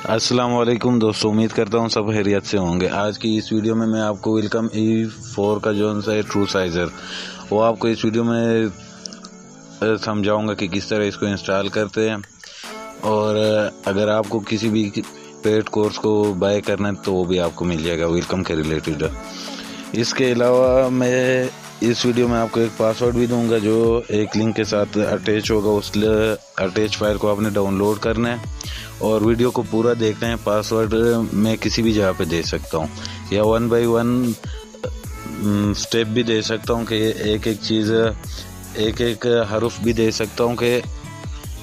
अस्सलाम वालेकुम दोस्तों, उम्मीद करता हूँ सब खैरियत से होंगे। आज की इस वीडियो में मैं आपको वेलकम E4 का जो सा है ट्रू साइज़र वो आपको इस वीडियो में समझाऊंगा कि किस तरह इसको इंस्टॉल करते हैं। और अगर आपको किसी भी पेड कोर्स को बाय करना है तो वो भी आपको मिल जाएगा वेलकम के रिलेटेड। इसके अलावा मैं इस वीडियो में आपको एक पासवर्ड भी दूंगा जो एक लिंक के साथ अटैच होगा। उस अटैच फाइल को आपने डाउनलोड करना है और वीडियो को पूरा देखना है। पासवर्ड मैं किसी भी जगह पे दे सकता हूँ या 1 बाय 1 स्टेप भी दे सकता हूँ कि एक एक चीज़ एक एक हरुफ भी दे सकता हूँ कि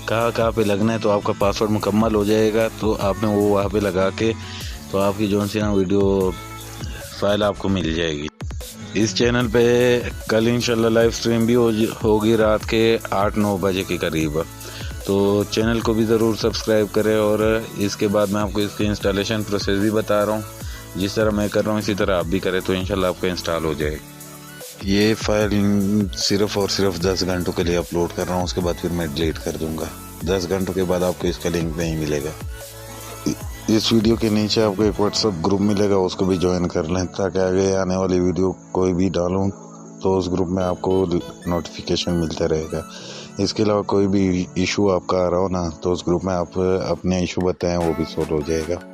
कहाँ पे लगना है, तो आपका पासवर्ड मुकम्मल हो जाएगा। तो आपने वो वहाँ पे लगा के तो आपकी जो सी ना वीडियो फाइल आपको मिल जाएगी। इस चैनल पे कल इंशाल्लाह लाइव स्ट्रीम भी होगी रात के 8-9 बजे के करीब, तो चैनल को भी ज़रूर सब्सक्राइब करें। और इसके बाद मैं आपको इसकी इंस्टॉलेशन प्रोसेस भी बता रहा हूँ, जिस तरह मैं कर रहा हूँ इसी तरह आप भी करें तो इंशाल्लाह आपको इंस्टॉल हो जाएगा। ये फाइल सिर्फ़ और सिर्फ 10 घंटों के लिए अपलोड कर रहा हूँ, उसके बाद फिर मैं डिलीट कर दूँगा। 10 घंटों के बाद आपको इसका लिंक नहीं मिलेगा। इस वीडियो के नीचे आपको एक व्हाट्सएप ग्रुप मिलेगा, उसको भी ज्वाइन कर लें ताकि आगे आने वाली वीडियो कोई भी डालूं तो उस ग्रुप में आपको नोटिफिकेशन मिलता रहेगा। इसके अलावा कोई भी इशू आपका आ रहा हो ना तो उस ग्रुप में आप अपने इशू बताएं, वो भी सॉल्व हो जाएगा।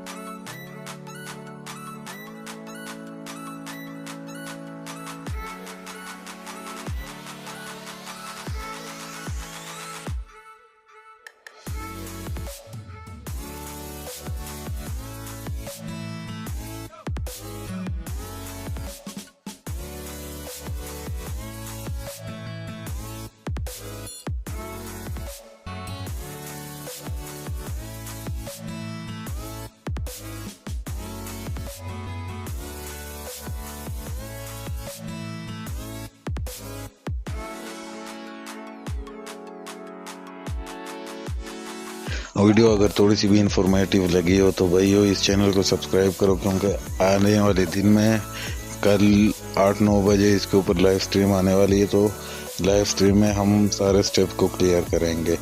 वीडियो अगर थोड़ी सी भी इंफॉर्मेटिव लगी हो तो भाइयों इस चैनल को सब्सक्राइब करो, क्योंकि आने वाले दिन में कल 8-9 बजे इसके ऊपर लाइव स्ट्रीम आने वाली है। तो लाइव स्ट्रीम में हम सारे स्टेप को क्लियर करेंगे।